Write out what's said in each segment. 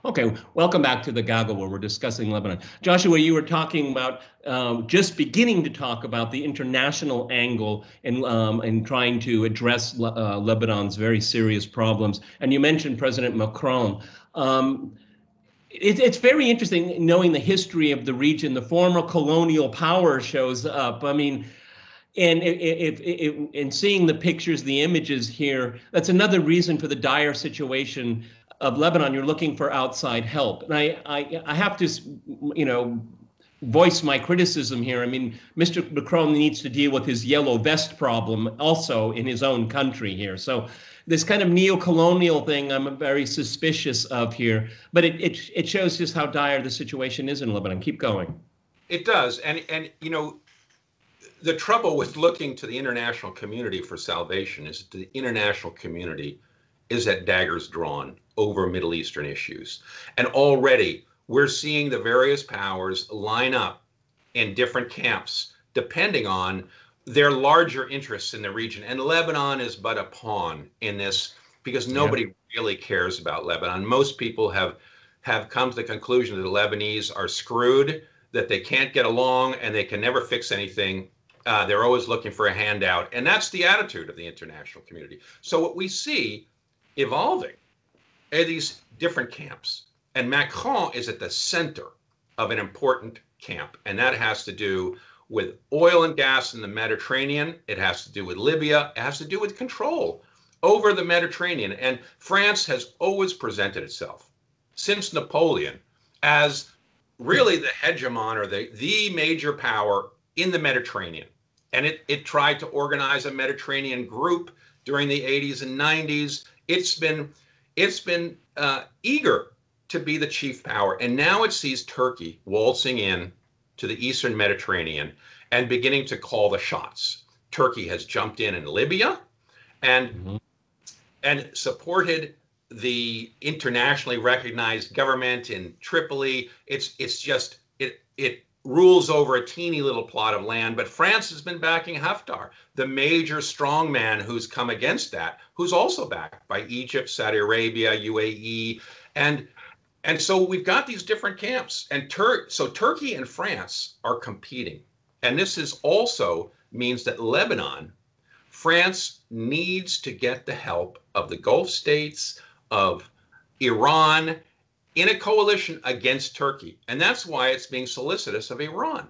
Okay, welcome back to the Gaggle where we're discussing Lebanon. Joshua, you were talking about just beginning to talk about the international angle in trying to address Lebanon's very serious problems. And you mentioned President Macron. It's very interesting knowing the history of the region. The former colonial power shows up. I mean, and in seeing the pictures, the images here, that's another reason for the dire situation of Lebanon. You're looking for outside help, and I have to, voice my criticism here. I mean, Mr. Macron needs to deal with his yellow vest problem also in his own country here. So this kind of neo-colonial thing, I'm very suspicious of here. But it shows just how dire the situation is in Lebanon. Keep going. It does, and the trouble with looking to the international community for salvation is the international community is at daggers drawn over Middle Eastern issues. And already we're seeing the various powers line up in different camps, depending on their larger interests in the region. And Lebanon is but a pawn in this because nobody really cares about Lebanon. Most people have come to the conclusion that the Lebanese are screwed, that they can't get along, and they can never fix anything. They're always looking for a handout. And that's the attitude of the international community. So what we see evolving are these different camps. And Macron is at the center of an important camp. And that has to do with oil and gas in the Mediterranean. It has to do with Libya. It has to do with control over the Mediterranean. And France has always presented itself since Napoleon as really the hegemon or the major power in the Mediterranean. And it tried to organize a Mediterranean group during the 80s and 90s. It's been eager to be the chief power. And now it sees Turkey waltzing in to the Eastern Mediterranean and beginning to call the shots. Turkey has jumped in Libya and supported the internationally recognized government in Tripoli. It rules over a teeny little plot of land, but France has been backing Haftar, the major strongman who's come against that, who's also backed by Egypt, Saudi Arabia, UAE, and so we've got these different camps, and so Turkey and France are competing, and this is also means that Lebanon, France needs to get the help of the Gulf states, of Iran, in a coalition against Turkey. And that's why it's being solicitous of Iran.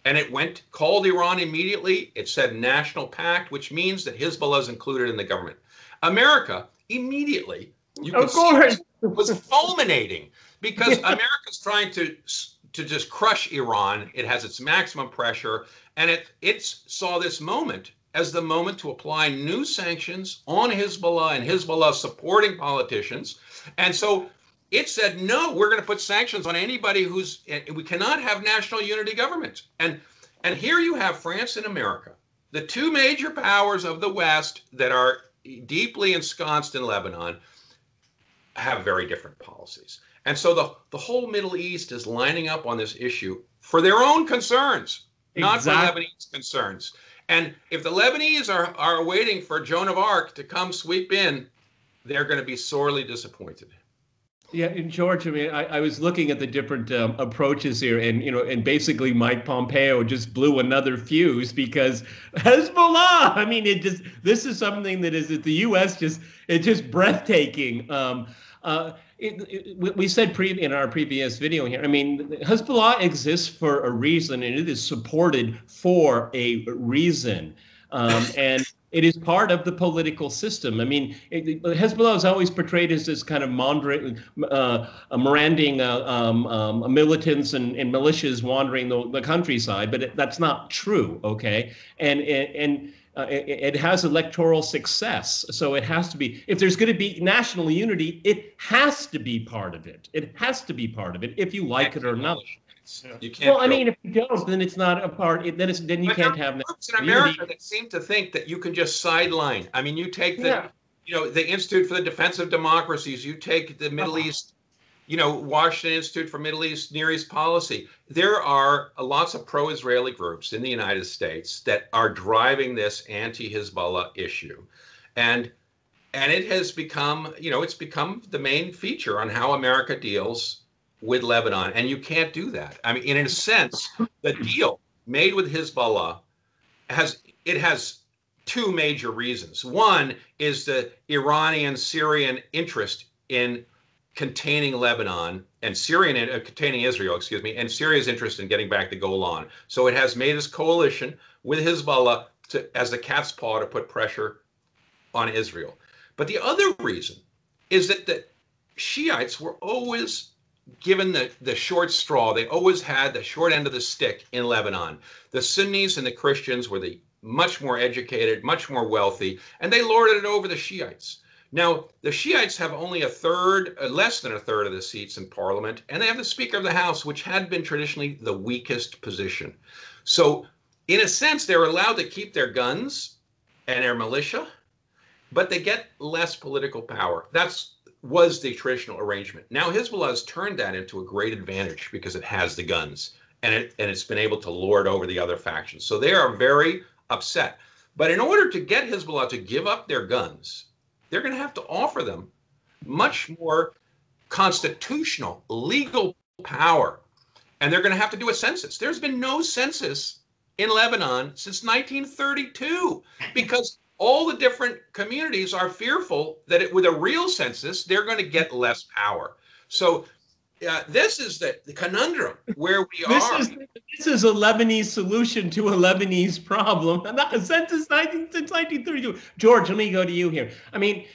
And it called Iran immediately. It said national pact, which means that Hezbollah is included in the government. America immediately, you could see, was fulminating because America's trying to just crush Iran. It has its maximum pressure. And it saw this moment as the moment to apply new sanctions on Hezbollah and Hezbollah supporting politicians. And so it said, no, we're going to put sanctions on anybody we cannot have national unity government. And here you have France and America, the two major powers of the West that are deeply ensconced in Lebanon, have very different policies. And so the whole Middle East is lining up on this issue for their own concerns, not for Lebanese concerns. And if the Lebanese are waiting for Joan of Arc to come sweep in, they're going to be sorely disappointed. Yeah, and George, I mean, I was looking at the different approaches here, and basically Mike Pompeo just blew another fuse because Hezbollah. I mean, this is something that is at the U.S. it's just breathtaking. We said in our previous video here. I mean, Hezbollah exists for a reason, and it is supported for a reason, and it is part of the political system. I mean, Hezbollah is always portrayed as this kind of moderate, Miranding militants and militias wandering the countryside, but that's not true, okay? And it has electoral success, so it has to be. If there's going to be national unity, it has to be part of it. It has to be part of it, if you like it or not. You can't. Well, I mean, if you don't, then it's not a part. Then you can't have groups in America that seem to think that you can just sideline. I mean, you take the Institute for the Defense of Democracies. You take the Middle East, Washington Institute for Middle East Near East Policy. There are lots of pro-Israeli groups in the United States that are driving this anti-Hezbollah issue, and And it has become, it's become the main feature on how America deals with Lebanon. And you can't do that. I mean, in a sense, the deal made with Hezbollah has two major reasons. One is the Iranian-Syrian interest in containing Lebanon and containing Israel, excuse me, and Syria's interest in getting back the Golan. So it has made this coalition with Hezbollah as the cat's paw to put pressure on Israel. But the other reason is that the Shiites were always given the short straw. They always had the short end of the stick in Lebanon. The Sunnis and the Christians were the much more educated, much more wealthy, and they lorded it over the Shiites. Now, the Shiites have only less than a third of the seats in parliament, and they have the Speaker of the House, which had been traditionally the weakest position. So, in a sense, they're allowed to keep their guns and their militia, but they get less political power. Was the traditional arrangement. Now Hezbollah has turned that into a great advantage because it has the guns and it's been able to lord over the other factions. So they are very upset. But in order to get Hezbollah to give up their guns, they're going to have to offer them much more constitutional, legal power. And they're going to have to do a census. There's been no census in Lebanon since 1932 because all the different communities are fearful that with a real census, they're going to get less power. So this is the conundrum where we are. This is a Lebanese solution to a Lebanese problem. Not a census since 1932. George, let me go to you here. I mean,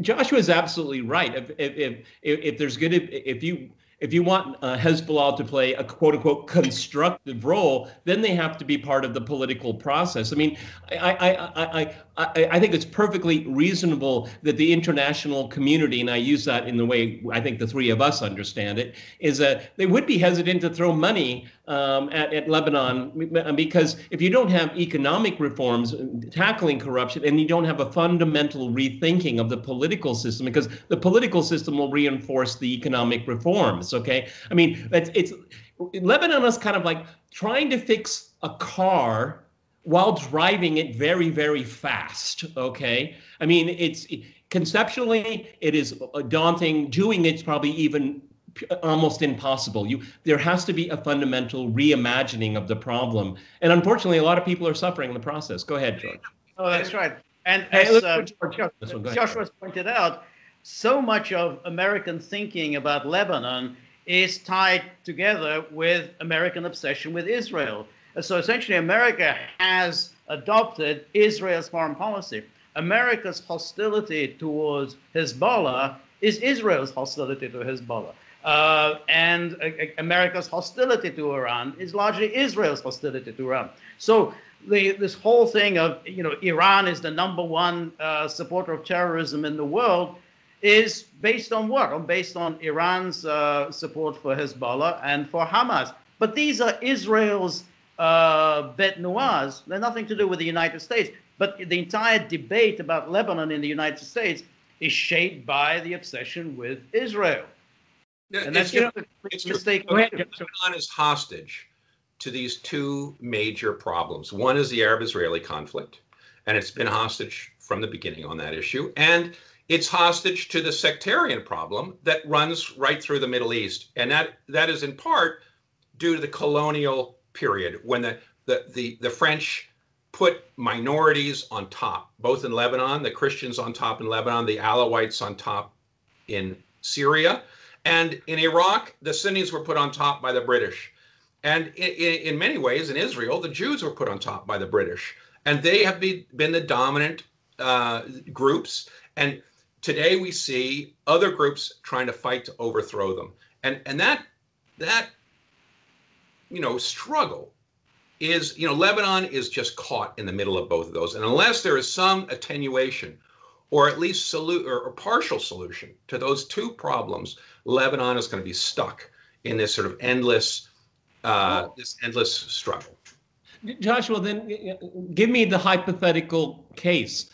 Joshua is absolutely right. If there's going to, if you want Hezbollah to play a quote unquote constructive role, then they have to be part of the political process. I mean, I think it's perfectly reasonable that the international community, and I use that in the way I think the three of us understand it, is that they would be hesitant to throw money at Lebanon, because if you don't have economic reforms tackling corruption, and you don't have a fundamental rethinking of the political system, because the political system will reinforce the economic reforms. Okay, I mean, Lebanon is kind of like trying to fix a car while driving it very, very fast. Okay, I mean, conceptually it is daunting. Doing it's probably even almost impossible. There has to be a fundamental reimagining of the problem, and unfortunately, a lot of people are suffering in the process. Go ahead, George. Oh, that's right. And as Joshua pointed out, so much of American thinking about Lebanon is tied together with American obsession with Israel. So essentially, America has adopted Israel's foreign policy. America's hostility towards Hezbollah is Israel's hostility to Hezbollah. And America's hostility to Iran is largely Israel's hostility to Iran. So this whole thing of, Iran is the #1 supporter of terrorism in the world is based on what? Based on Iran's support for Hezbollah and for Hamas. But these are Israel's bête noires. They're nothing to do with the United States. But the entire debate about Lebanon in the United States is shaped by the obsession with Israel. And that's just a mistake. Lebanon is hostage to these two major problems. One is the Arab-Israeli conflict, and it's been hostage from the beginning on that issue. And it's hostage to the sectarian problem that runs right through the Middle East. And that is in part due to the colonial period when the French put minorities on top, both in Lebanon, the Christians on top in Lebanon, the Alawites on top in Syria. And in Iraq, the Sunnis were put on top by the British. And in many ways, in Israel, the Jews were put on top by the British. And they have been the dominant groups. And today we see other groups trying to fight to overthrow them. And that struggle is, Lebanon is just caught in the middle of both of those. And unless there is some attenuation or at least or partial solution to those two problems, Lebanon is going to be stuck in this sort of endless struggle. Joshua, then give me the hypothetical case.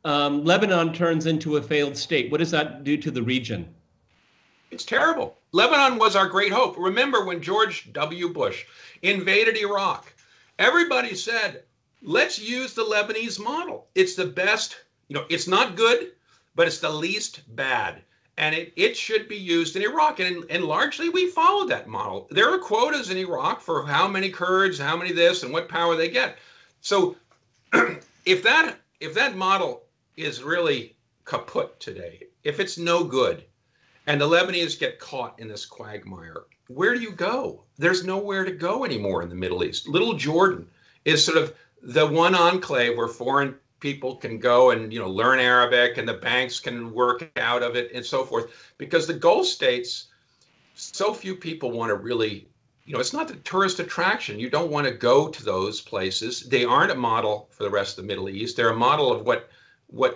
Lebanon turns into a failed state. What does that do to the region? It's terrible. Lebanon was our great hope. Remember when George W. Bush invaded Iraq, everybody said, let's use the Lebanese model. It's the best. It's not good, but it's the least bad. And it should be used in Iraq. And largely we follow that model. There are quotas in Iraq for how many Kurds, how many this, and what power they get. So if that model is really kaput today, if it's no good, and the Lebanese get caught in this quagmire, where do you go? There's nowhere to go anymore in the Middle East. Little Jordan is sort of the one enclave where foreign people can go and learn Arabic, and the banks can work out of it and so forth. Because the Gulf states, so few people want to really, it's not the tourist attraction. You don't want to go to those places. They aren't a model for the rest of the Middle East. They're a model of what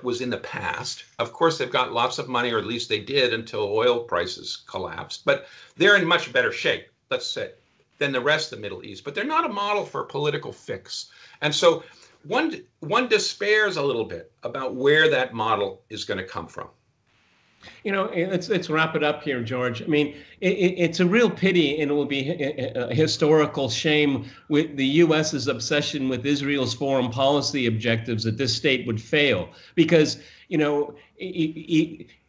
was in the past. Of course, they've got lots of money, or at least they did until oil prices collapsed. But they're in much better shape, let's say, than the rest of the Middle East. But they're not a model for a political fix. And so one despairs a little bit about where that model is going to come from. Let's wrap it up here, George. I mean, it's a real pity, and it will be a historical shame with the U.S.'s obsession with Israel's foreign policy objectives that this state would fail. Because,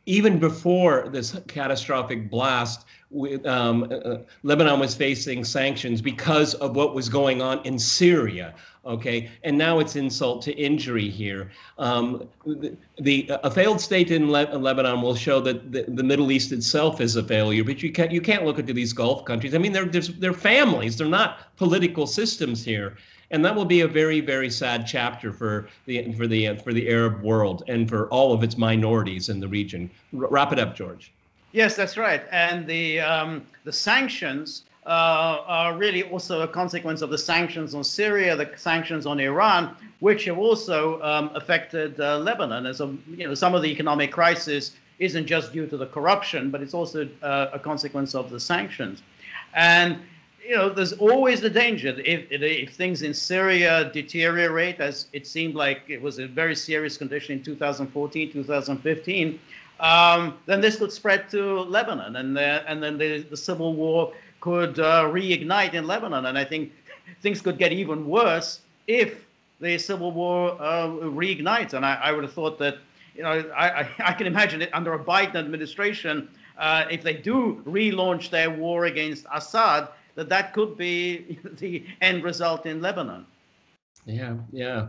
even before this catastrophic blast, Lebanon was facing sanctions because of what was going on in Syria. Okay, and now it's insult to injury here. A failed state in Lebanon will show that the Middle East itself is a failure. But you can't look into these Gulf countries. I mean, they're families. They're not political systems here, and that will be a very, very sad chapter for the Arab world and for all of its minorities in the region. Wrap it up, George. Yes, that's right. And the sanctions are really also a consequence of the sanctions on Syria, the sanctions on Iran, which have also affected Lebanon. As some of the economic crisis isn't just due to the corruption, but it's also a consequence of the sanctions. And there's always the danger that if things in Syria deteriorate, as it seemed like it was a very serious condition in 2014, 2015, then this could spread to Lebanon, and then the civil war could reignite in Lebanon. And I think things could get even worse if the civil war reignites. And I would have thought that, I can imagine it under a Biden administration, if they do relaunch their war against Assad, that could be the end result in Lebanon. Yeah.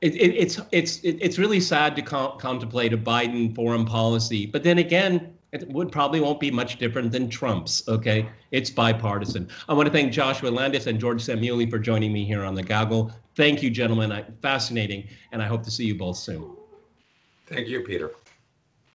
It's really sad to contemplate a Biden foreign policy, but then again, it probably won't be much different than Trump's. Okay, it's bipartisan. I want to thank Joshua Landis and George Samueli for joining me here on The Gaggle. Thank you, gentlemen. Fascinating, and I hope to see you both soon. Thank you, Peter.